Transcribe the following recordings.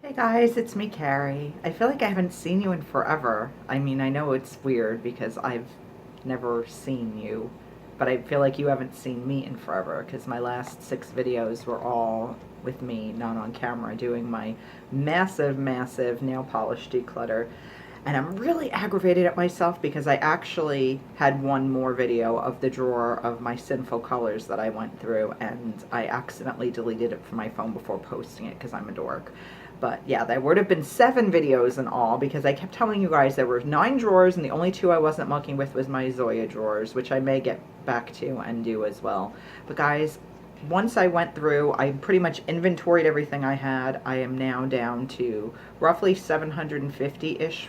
Hey guys, it's me, Carrie. I feel like I haven't seen you in forever. I mean, I know it's weird because I've never seen you, but I feel like you haven't seen me in forever because my last 6 videos were all with me, not on camera, doing my massive, massive nail polish declutter. And I'm really aggravated at myself because I actually had one more video of the drawer of my sinful colors that I went through, and I accidentally deleted it from my phone before posting it because I'm a dork. But yeah, there would have been 7 videos in all because I kept telling you guys there were 9 drawers and the only 2 I wasn't mucking with was my Zoya drawers, which I may get back to and do as well. But guys, once I went through, I pretty much inventoried everything I had. I am now down to roughly 750-ish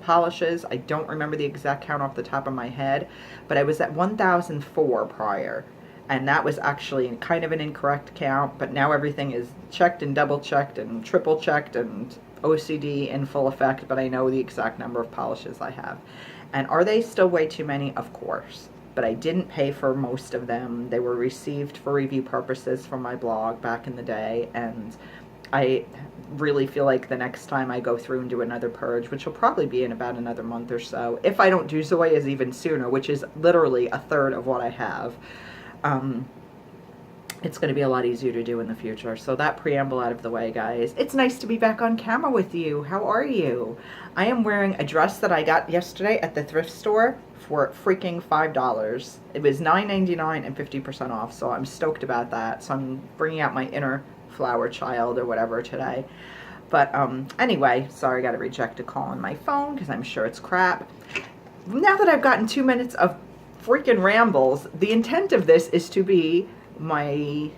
polishes. I don't remember the exact count off the top of my head, but I was at 1004 prior. And that was actually kind of an incorrect count, but now everything is checked and double checked and triple checked and OCD in full effect, but I know the exact number of polishes I have. And are they still way too many? Of course. But I didn't pay for most of them. They were received for review purposes from my blog back in the day, and I really feel like the next time I go through and do another purge, which will probably be in about another month or so, if I don't do Zoya's even sooner, which is literally a third of what I have, it's going to be a lot easier to do in the future. So that preamble out of the way, guys. It's nice to be back on camera with you. How are you? I am wearing a dress that I got yesterday at the thrift store for freaking $5. It was $9.99 and 50% off, so I'm stoked about that. So I'm bringing out my inner flower child or whatever today. But anyway, sorry, I got to reject a call on my phone because I'm sure it's crap. Now that I've gotten 2 minutes of freaking rambles, the intent of this is to be my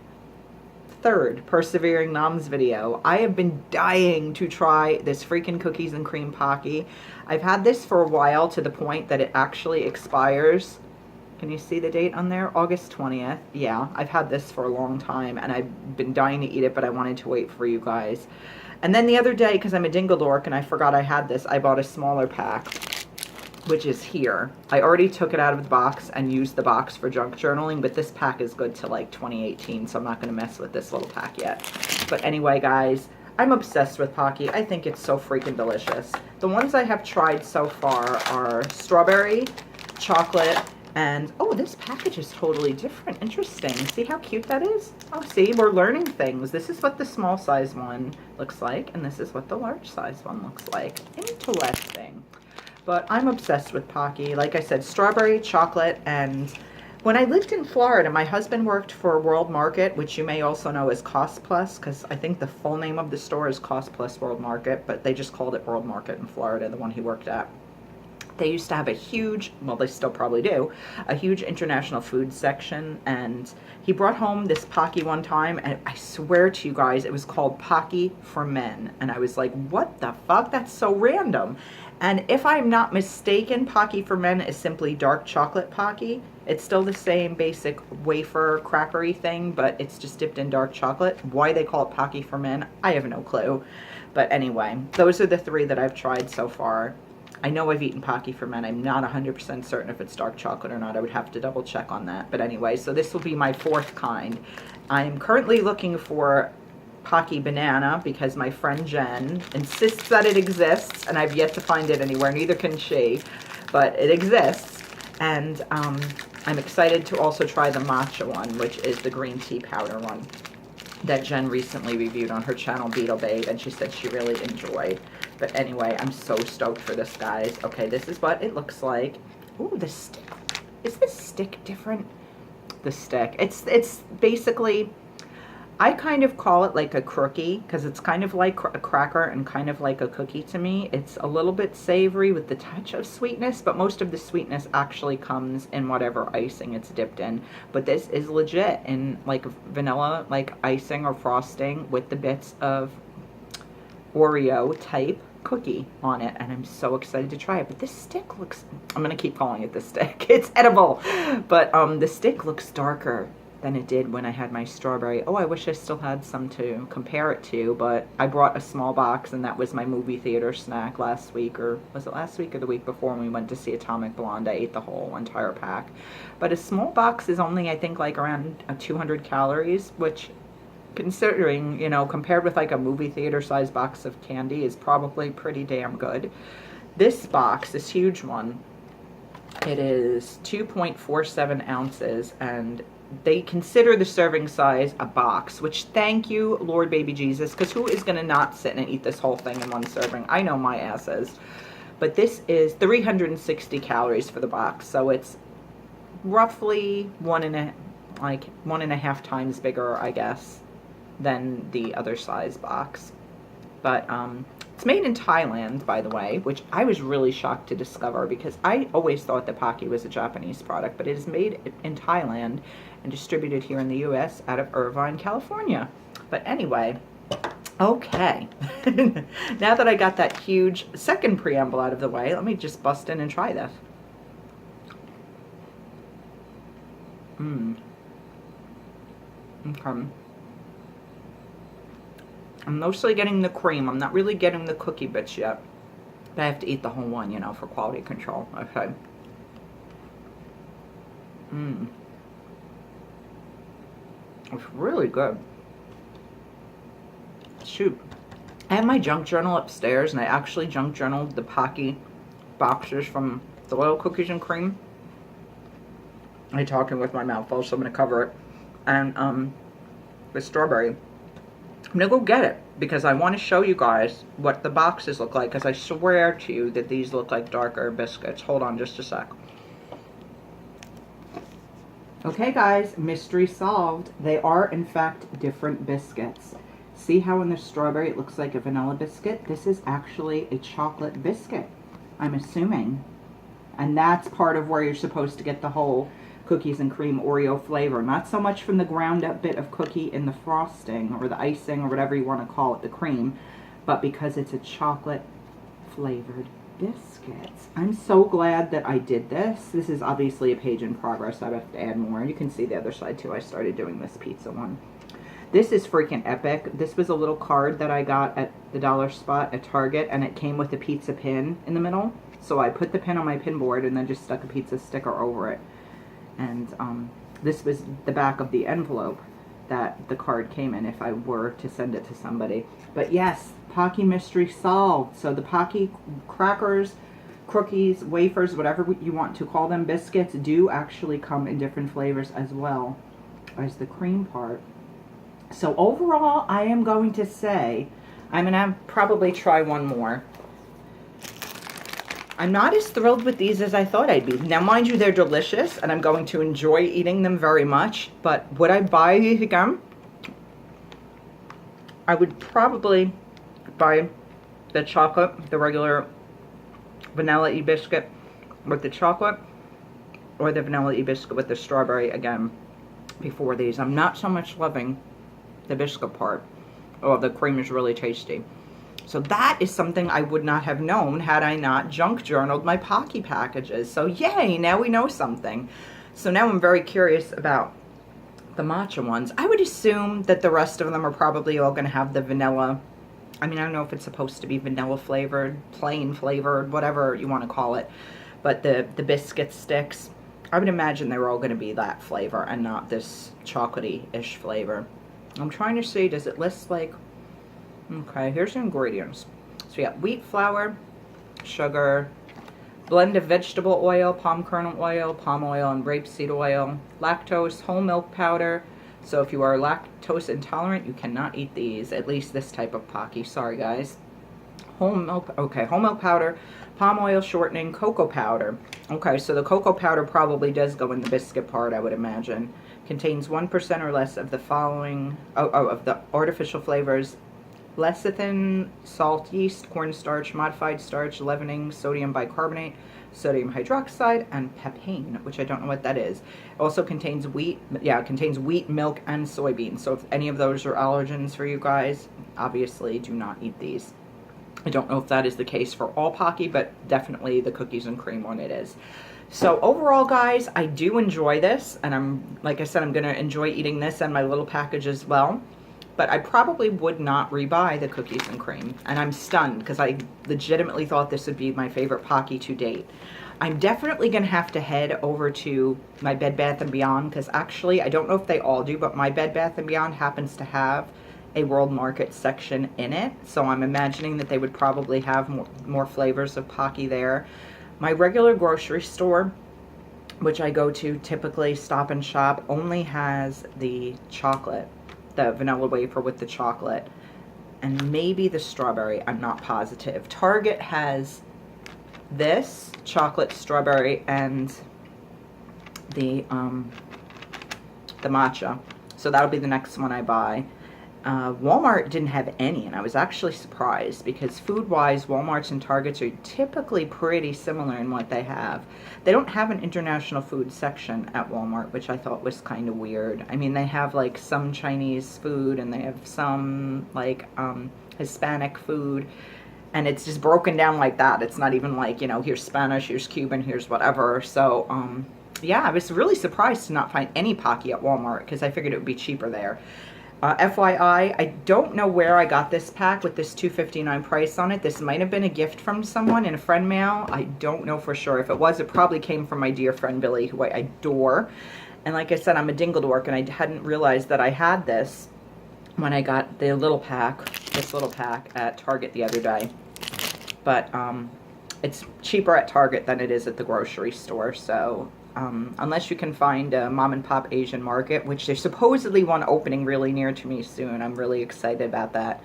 third Persevering Noms video. I have been dying to try this freaking cookies and cream Pocky. I've had this for a while to the point that it actually expires. Can you see the date on there? August 20th. Yeah, I've had this for a long time and I've been dying to eat it, but I wanted to wait for you guys. And then the other day, because I'm a dingle dork and I forgot I had this, I bought a smaller pack, which is here. I already took it out of the box and used the box for junk journaling, but this pack is good to like 2018, so I'm not going to mess with this little pack yet. But anyway, guys, I'm obsessed with Pocky. I think it's so freaking delicious. The ones I have tried so far are strawberry, chocolate, and oh, this package is totally different. Interesting. See how cute that is? Oh, see, we're learning things. This is what the small size one looks like, and this is what the large size one looks like. Interesting. But I'm obsessed with Pocky. Like I said, strawberry, chocolate, and when I lived in Florida, my husband worked for World Market, which you may also know as Cost Plus, because I think the full name of the store is Cost Plus World Market, but they just called it World Market in Florida, the one he worked at. They used to have a huge, well, they still probably do, a huge international food section, and he brought home this Pocky one time, and I swear to you guys, it was called Pocky for Men, and I was like, what the fuck? That's so random. And if I'm not mistaken, Pocky for Men is simply dark chocolate Pocky. It's still the same basic wafer crackery thing, but it's just dipped in dark chocolate. Why they call it Pocky for Men, I have no clue. But anyway, those are the 3 that I've tried so far. I know I've eaten Pocky for Men. I'm not 100% certain if it's dark chocolate or not. I would have to double check on that. But anyway, so this will be my 4th kind. I'm currently looking for Pocky Banana because my friend Jen insists that it exists, and I've yet to find it anywhere. Neither can she, but it exists. And I'm excited to also try the matcha one, which is the green tea powder one that Jen recently reviewed on her channel, Beetle Babe, and she said she really enjoyed. But anyway, I'm so stoked for this, guys. Okay, this is what it looks like. Ooh, the stick. Is this stick different? The stick. It's basically, I kind of call it like a crookie because it's kind of like a cracker and kind of like a cookie to me. It's a little bit savory with the touch of sweetness, but most of the sweetness actually comes in whatever icing it's dipped in. But this is legit in like vanilla, like icing or frosting with the bits of Oreo type cookie on it, and I'm so excited to try it. But this stick looks, I'm gonna keep calling it the stick, it's edible, but the stick looks darker than it did when I had my strawberry. Oh, I wish I still had some to compare it to, but I brought a small box, and that was my movie theater snack last week, or was it last week or the week before when we went to see Atomic Blonde. I ate the whole entire pack. But a small box is only, I think, like around 200 calories, which considering, you know, compared with like a movie theater size box of candy, is probably pretty damn good. This box, this huge one, it is 2.47 ounces, and they consider the serving size a box, which thank you, Lord baby Jesus, because who is going to not sit and eat this whole thing in one serving? I know my ass is. But this is 360 calories for the box, so it's roughly one and a half times bigger, I guess, than the other size box. But it's made in Thailand, by the way, which I was really shocked to discover, because I always thought that Pocky was a Japanese product, but it is made in Thailand and distributed here in the US out of Irvine, California. But anyway, okay. Now that I got that huge second preamble out of the way, let me just bust in and try this. Okay. I'm mostly getting the cream. I'm not really getting the cookie bits yet. But I have to eat the whole one, you know, for quality control. Okay. It's really good. Shoot. I have my junk journal upstairs, and I actually junk journaled the Pocky boxes from the little cookies and cream. I'm talking with my mouth full, so I'm going to cover it. And the strawberry. I'm going to go get it, because I want to show you guys what the boxes look like, because I swear to you that these look like darker biscuits. Hold on just a sec. Okay, guys, mystery solved. They are, in fact, different biscuits. See how in the strawberry it looks like a vanilla biscuit? This is actually a chocolate biscuit, I'm assuming. And that's part of where you're supposed to get the whole cookies and cream Oreo flavor. Not so much from the ground up bit of cookie in the frosting or the icing or whatever you want to call it, the cream, but because it's a chocolate flavored biscuits. I'm so glad that I did this. This is obviously a page in progress. I have to add more. You can see the other side too. I started doing this pizza one. This is freaking epic. This was a little card that I got at the dollar spot at Target, and it came with a pizza pin in the middle. So I put the pin on my pin board and then just stuck a pizza sticker over it. And this was the back of the envelope that the card came in if I were to send it to somebody. But yes, Pocky mystery solved. So the Pocky crackers, cookies, wafers, whatever you want to call them, biscuits, do actually come in different flavors as well as the cream part. So overall, I am going to say, I'm going to probably try one more. I'm not as thrilled with these as I thought I'd be. Now, mind you, they're delicious, and I'm going to enjoy eating them very much. But would I buy these again? I would probably buy the chocolate, the regular vanilla-y biscuit with the chocolate, or the vanilla-y biscuit with the strawberry again before these. I'm not so much loving the biscuit part. Oh, the cream is really tasty. So that is something I would not have known had I not junk journaled my Pocky packages. So yay, now we know something. So now I'm very curious about the matcha ones. I would assume that the rest of them are probably all going to have the vanilla. I mean, I don't know if it's supposed to be vanilla flavored, plain flavored, whatever you want to call it. But the biscuit sticks, I would imagine they're all going to be that flavor and not this chocolatey-ish flavor. I'm trying to see, does it list like... Okay, here's the ingredients. So we got wheat flour, sugar, blend of vegetable oil, palm kernel oil, palm oil, and rapeseed oil, lactose, whole milk powder. So if you are lactose intolerant, you cannot eat these, at least this type of Pocky. Sorry, guys. Whole milk powder, palm oil shortening, cocoa powder. Okay, so the cocoa powder probably does go in the biscuit part, I would imagine. Contains 1% or less of the following, of the artificial flavors: lecithin, salt, yeast, cornstarch, modified starch, leavening, sodium bicarbonate, sodium hydroxide, and pepine, which I don't know what that is. It also contains wheat, it contains wheat, milk, and soybeans. So if any of those are allergens for you guys, obviously do not eat these. I don't know if that is the case for all Pocky, but definitely the cookies and cream one it is. So overall, guys, I do enjoy this, and like I said, I'm going to enjoy eating this and my little package as well. But I probably would not rebuy the cookies and cream. And I'm stunned because I legitimately thought this would be my favorite Pocky to date. I'm definitely going to have to head over to my Bed Bath & Beyond, because actually, I don't know if they all do, but my Bed Bath & Beyond happens to have a World Market section in it. So I'm imagining that they would probably have more flavors of Pocky there. My regular grocery store, which I go to typically, Stop and Shop, only has the chocolate, the vanilla wafer with the chocolate, and maybe the strawberry. I'm not positive. Target has this chocolate, strawberry, and the matcha. So that'll be the next one I buy. Walmart didn't have any, and I was actually surprised, because food-wise, Walmarts and Targets are typically pretty similar in what they have. They don't have an international food section at Walmart, which I thought was kind of weird. I mean, they have like some Chinese food, and they have some like Hispanic food, and it's just broken down like that. It's not even like, you know, here's Spanish, here's Cuban, here's whatever. So yeah, I was really surprised to not find any Pocky at Walmart, because I figured it would be cheaper there. FYI, I don't know where I got this pack with this $2.59 price on it. This might have been a gift from someone in a friend mail. I don't know for sure. If it was, it probably came from my dear friend Billy, who I adore. And like I said, I'm a dingle dork, and I hadn't realized that I had this when I got the little pack, this little pack at Target the other day. But it's cheaper at Target than it is at the grocery store, so unless you can find a mom and pop Asian market, which there's supposedly one opening really near to me soon. I'm really excited about that.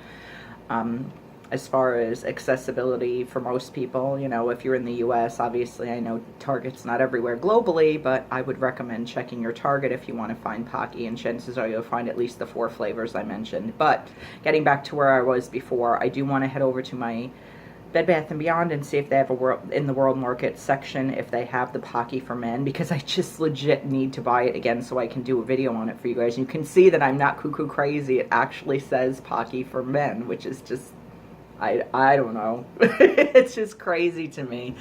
As far as accessibility for most people, you know, if you're in the US, obviously I know Target's not everywhere globally, but I would recommend checking your Target if you want to find Pocky, and chances are you'll find at least the 4 flavors I mentioned. But getting back to where I was before, I do want to head over to my Bed Bath & Beyond and see if they have in the World Market section, if they have the Pocky for men, because I just legit need to buy it again so I can do a video on it for you guys. You can see that I'm not cuckoo crazy. It actually says Pocky for men, which is just, I don't know. It's just crazy to me.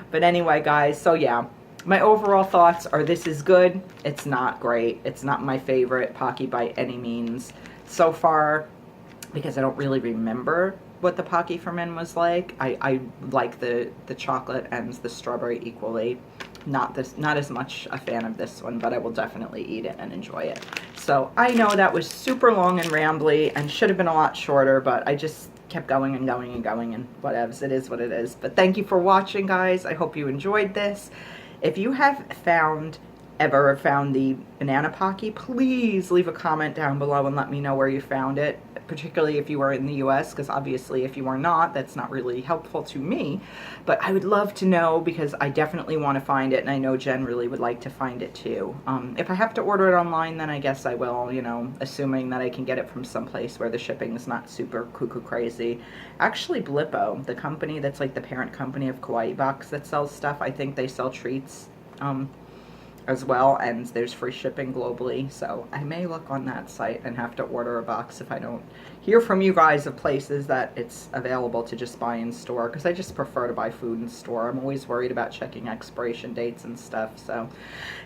But anyway, guys, so yeah, my overall thoughts are this is good. It's not great. It's not my favorite Pocky by any means so far, because I don't really remember what the Pocky for men was like. I like the chocolate and the strawberry equally. Not as much a fan of this one, but I will definitely eat it and enjoy it. So I know that was super long and rambly and should have been a lot shorter, but I just kept going and going and going, and whatevs. It is what it is. But thank you for watching, guys. I hope you enjoyed this. If you have ever found the banana Pocky, please leave a comment down below and let me know where you found it, particularly if you are in the US, because obviously if you are not, that's not really helpful to me. But I would love to know, because I definitely want to find it, and I know Jen really would like to find it too. If I have to order it online, then I guess I will, you know, assuming that I can get it from someplace where the shipping is not super cuckoo crazy. Actually, Blippo, the company that's like the parent company of Kawaii Box that sells stuff, I think they sell treats as well, and there's free shipping globally, so I may look on that site and have to order a box if I don't hear from you guys of places that it's available to just buy in store, because I just prefer to buy food in store. I'm always worried about checking expiration dates and stuff. So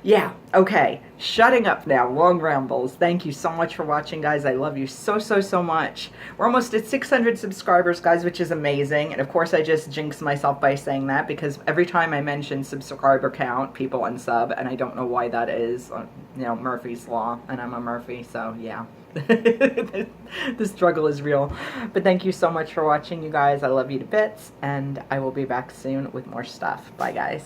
yeah, okay, shutting up now, long rambles. Thank you so much for watching, guys. I love you so much. We're almost at 600 subscribers, guys, which is amazing. And of course I just jinx myself by saying that, because every time I mention subscriber count, people unsub, and I don't know why that is. You know, Murphy's Law, and I'm a Murphy, so yeah. The struggle is real. But thank you so much for watching, you guys. I love you to bits, and I will be back soon with more stuff. Bye, guys.